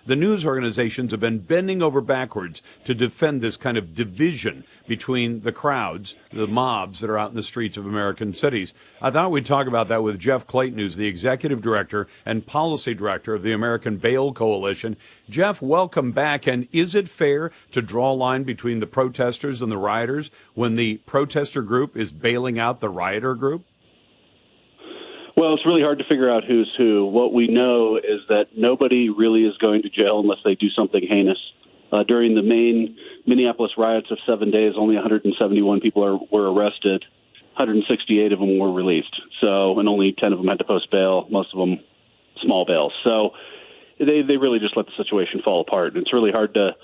the news organizations have been bending over backwards to defend this kind of division between the crowds, the mobs that are out in the streets of American cities. I thought we'd talk about that with Jeff Clayton, who's the executive director and policy director of the American Bail Coalition. Jeff, welcome back. And is it fair to draw a line between the protesters and the rioters when the protester group is bailing out the rioter group? Well, it's really hard to figure out who's who. What we know is that nobody really is going to jail unless they do something heinous. During the main Minneapolis riots of 7 days, only 171 people were arrested. 168 of them were released. And only 10 of them had to post bail, most of them small bails. So they really just let the situation fall apart. And it's really hard to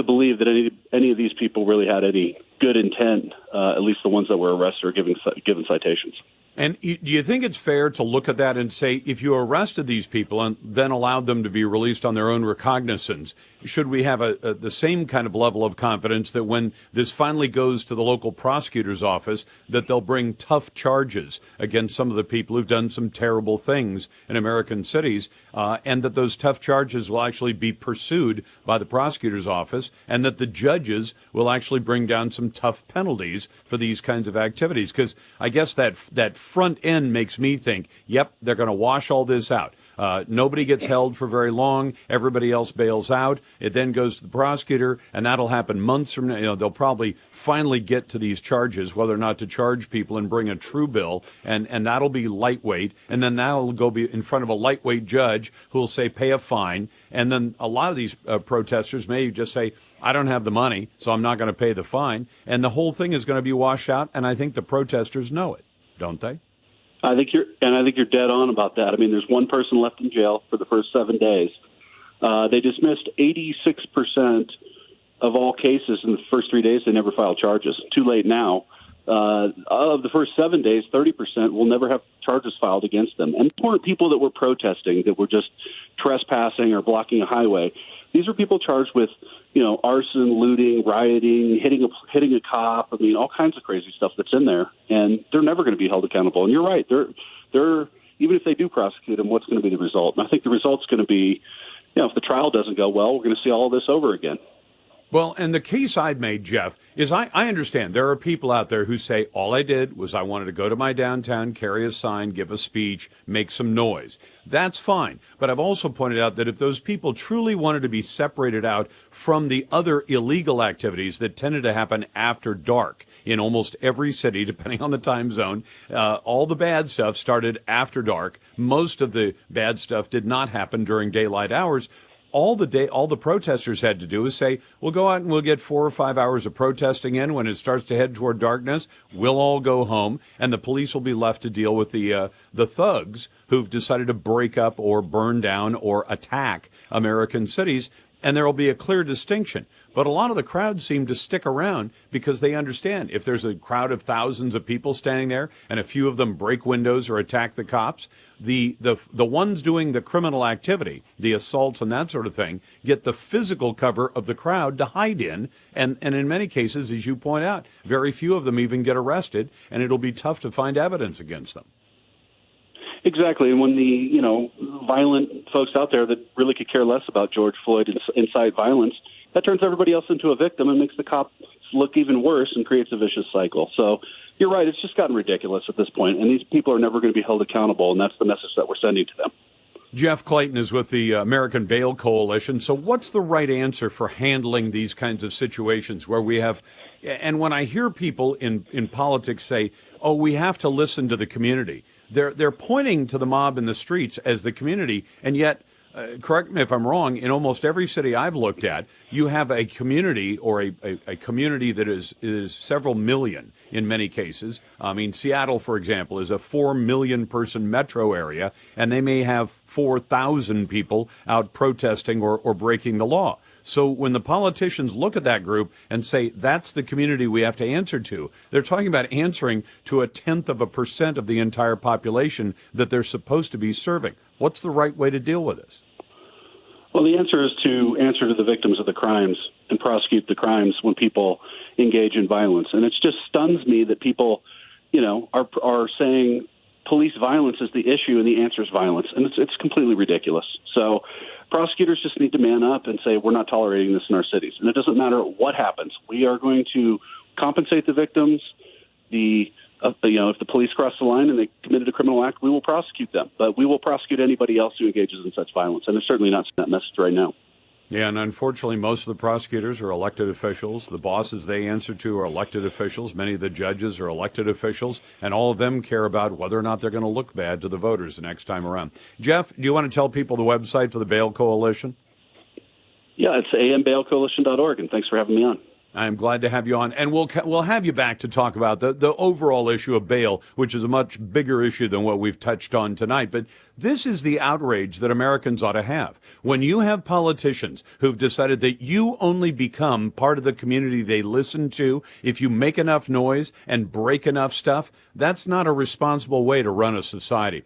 believe that any of these people really had any good intent, at least the ones that were arrested or given citations. And do you think it's fair to look at that and say, if you arrested these people and then allowed them to be released on their own recognizance, should we have the same kind of level of confidence that when this finally goes to the local prosecutor's office, that they'll bring tough charges against some of the people who've done some terrible things in American cities, and that those tough charges will actually be pursued by the prosecutor's office, and that the judges will actually bring down some tough penalties for these kinds of activities? Because I guess that front end makes me think, yep, they're going to wash all this out. Nobody gets held for very long. Everybody else bails out. It then goes to the prosecutor, and that'll happen months from now. They'll probably finally get to these charges, whether or not to charge people and bring a true bill, and that'll be lightweight. And then that'll go be in front of a lightweight judge who will say, pay a fine. And then a lot of these protesters may just say, I don't have the money, so I'm not going to pay the fine. And the whole thing is going to be washed out, and I think the protesters know it, don't they? I think you're dead on about that. I mean, there's one person left in jail for the first 7 days. They dismissed 86% of all cases in the first 3 days. They never filed charges. Too late now. Of the first 7 days, 30% will never have charges filed against them. And poor people that were protesting, that were just trespassing or blocking a highway, these are people charged with, arson, looting, rioting, hitting a cop. I mean, all kinds of crazy stuff that's in there, and they're never going to be held accountable. And you're right, they're even if they do prosecute them, what's going to be the result? And I think the result's going to be, if the trial doesn't go well, we're going to see all of this over again. Well, and the case I'd made, Jeff, is I understand there are people out there who say, all I did was I wanted to go to my downtown, carry a sign, give a speech, make some noise. That's fine. But I've also pointed out that if those people truly wanted to be separated out from the other illegal activities that tended to happen after dark in almost every city, depending on the time zone, all the bad stuff started after dark. Most of the bad stuff did not happen during daylight hours. All the protesters had to do is say, we'll go out and we'll get 4 or 5 hours of protesting in. When it starts to head toward darkness, we'll all go home, and the police will be left to deal with the thugs who've decided to break up or burn down or attack American cities, and there will be a clear distinction. But a lot of the crowd seem to stick around because they understand if there's a crowd of thousands of people standing there and a few of them break windows or attack the cops, the ones doing the criminal activity, the assaults and that sort of thing, get the physical cover of the crowd to hide in. And in many cases, as you point out, very few of them even get arrested, and it'll be tough to find evidence against them. Exactly. And when the, violent folks out there that really could care less about George Floyd incite violence, that turns everybody else into a victim and makes the cops look even worse and creates a vicious cycle. So you're right. It's just gotten ridiculous at this point, and these people are never going to be held accountable, and that's the message that we're sending to them. Jeff Clayton is with the American Bail Coalition. So what's the right answer for handling these kinds of situations where we have, and when I hear people in politics say, oh, we have to listen to the community, they're pointing to the mob in the streets as the community, and yet, correct me if I'm wrong, in almost every city I've looked at, you have a community or a community that is several million in many cases. I mean, Seattle, for example, is a 4 million person metro area, and they may have 4,000 people out protesting or breaking the law. So when the politicians look at that group and say, that's the community we have to answer to, they're talking about answering to 0.1% of the entire population that they're supposed to be serving. What's the right way to deal with this? Well, the answer is to answer to the victims of the crimes and prosecute the crimes when people engage in violence. And it just stuns me that people, are saying police violence is the issue and the answer is violence. And it's completely ridiculous. So prosecutors just need to man up and say, we're not tolerating this in our cities. And it doesn't matter what happens. We are going to compensate the victims. If the police cross the line and they committed a criminal act, we will prosecute them. But we will prosecute anybody else who engages in such violence. And they're certainly not sending that message right now. Yeah, and unfortunately, most of the prosecutors are elected officials. The bosses they answer to are elected officials. Many of the judges are elected officials, and all of them care about whether or not they're going to look bad to the voters the next time around. Jeff, do you want to tell people the website for the Bail Coalition? Yeah, it's ambailcoalition.org, and thanks for having me on. I'm glad to have you on, and we'll have you back to talk about the overall issue of bail, which is a much bigger issue than what we've touched on tonight. But this is the outrage that Americans ought to have. When you have politicians who've decided that you only become part of the community they listen to if you make enough noise and break enough stuff, that's not a responsible way to run a society.